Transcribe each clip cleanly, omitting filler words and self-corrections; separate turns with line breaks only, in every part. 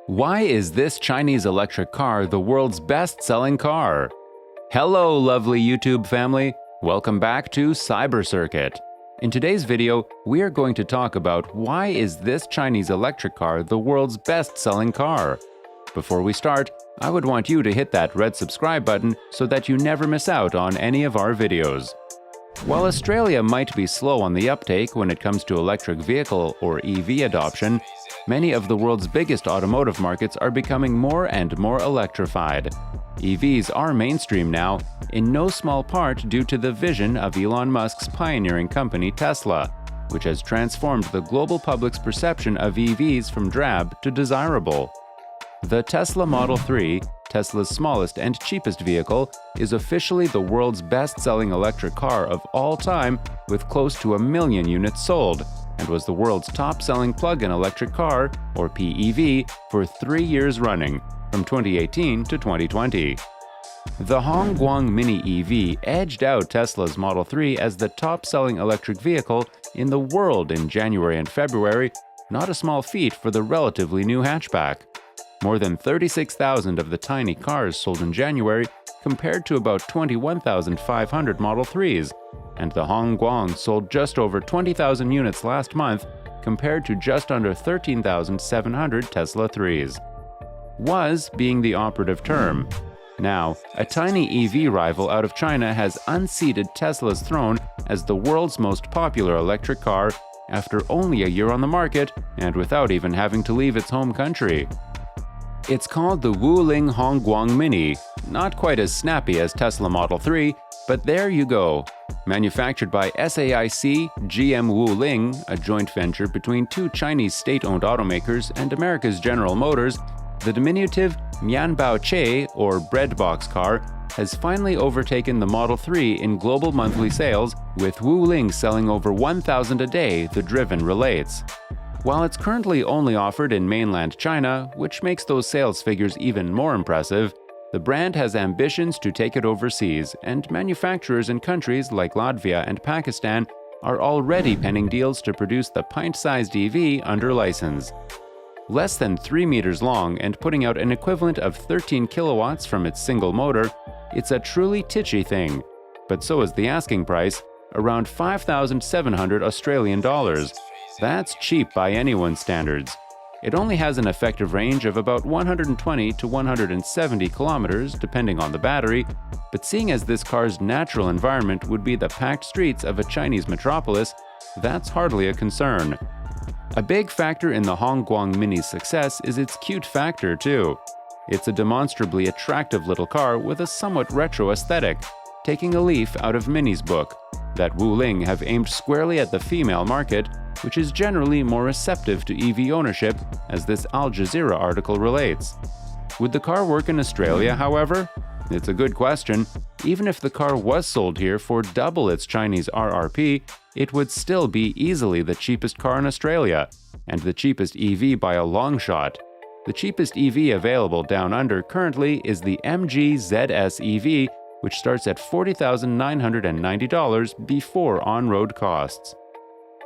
Why is this Chinese electric car the world's best-selling car? Hello, lovely YouTube family! Welcome back to Cyber Circuit. In today's video, we are going to talk about why is this Chinese electric car the world's best-selling car. Before we start, I would want you to hit that red subscribe button so that you never miss out on any of our videos. While Australia might be slow on the uptake when it comes to electric vehicle or EV adoption, many of the world's biggest automotive markets are becoming more and more electrified. EVs are mainstream now, in no small part due to the vision of Elon Musk's pioneering company Tesla, which has transformed the global public's perception of EVs from drab to desirable. The Tesla Model 3, Tesla's smallest and cheapest vehicle, is officially the world's best-selling electric car of all time with close to 1 million units sold, and was the world's top-selling plug-in electric car, or PEV, for 3 years running, from 2018 to 2020. The Hongguang Mini EV edged out Tesla's Model 3 as the top-selling electric vehicle in the world in January and February, not a small feat for the relatively new hatchback. More than 36,000 of the tiny cars sold in January compared to about 21,500 Model 3s, and the Hongguang sold just over 20,000 units last month compared to just under 13,700 Tesla 3s. Was being the operative term. Now, a tiny EV rival out of China has unseated Tesla's throne as the world's most popular electric car after only a year on the market and without even having to leave its home country. It's called the Wuling Hongguang Mini, not quite as snappy as Tesla Model 3, but there you go. Manufactured by SAIC GM Wuling, a joint venture between two Chinese state-owned automakers and America's General Motors, the diminutive Mianbao Che, or breadbox car, has finally overtaken the Model 3 in global monthly sales, with Wuling selling over 1,000 a day, The Driven relates. While it's currently only offered in mainland China, which makes those sales figures even more impressive, the brand has ambitions to take it overseas, and manufacturers in countries like Latvia and Pakistan are already penning deals to produce the pint-sized EV under license. Less than 3 meters long and putting out an equivalent of 13 kilowatts from its single motor, it's a truly titchy thing. But so is the asking price, around 5,700 Australian dollars. That's cheap by anyone's standards. It only has an effective range of about 120 to 170 kilometers, depending on the battery, but seeing as this car's natural environment would be the packed streets of a Chinese metropolis, that's hardly a concern. A big factor in the Hongguang Mini's success is its cute factor, too. It's a demonstrably attractive little car with a somewhat retro aesthetic, taking a leaf out of Mini's book, that Wuling have aimed squarely at the female market, which is generally more receptive to EV ownership, as this Al Jazeera article relates. Would the car work in Australia, however? It's a good question. Even if the car was sold here for double its Chinese RRP, it would still be easily the cheapest car in Australia, and the cheapest EV by a long shot. The cheapest EV available down under currently is the MG ZS EV, which starts at $40,990 before on-road costs.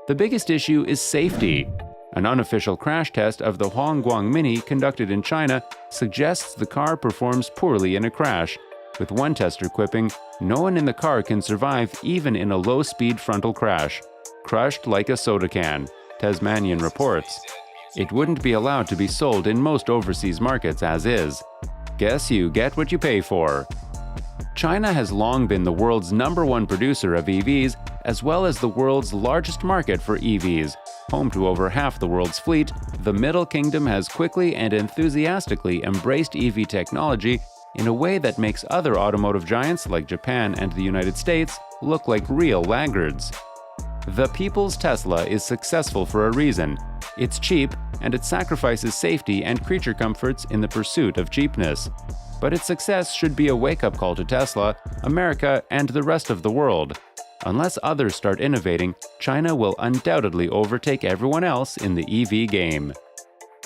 The biggest issue is safety. An unofficial crash test of the Hongguang Mini conducted in China suggests the car performs poorly in a crash, with one tester quipping, "No one in the car can survive even in a low-speed frontal crash. Crushed like a soda can," Tasmanian reports. It wouldn't be allowed to be sold in most overseas markets as is. Guess you get what you pay for. China has long been the world's #1 producer of EVs, as well as the world's largest market for EVs. Home to over half the world's fleet, the Middle Kingdom has quickly and enthusiastically embraced EV technology in a way that makes other automotive giants like Japan and the United States look like real laggards. The people's Tesla is successful for a reason. It's cheap, and it sacrifices safety and creature comforts in the pursuit of cheapness. But its success should be a wake-up call to Tesla, America, and the rest of the world. Unless others start innovating, China will undoubtedly overtake everyone else in the EV game.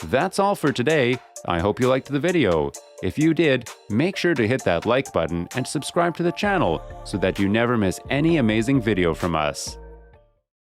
That's all for today. I hope you liked the video. If you did, make sure to hit that like button and subscribe to the channel so that you never miss any amazing video from us.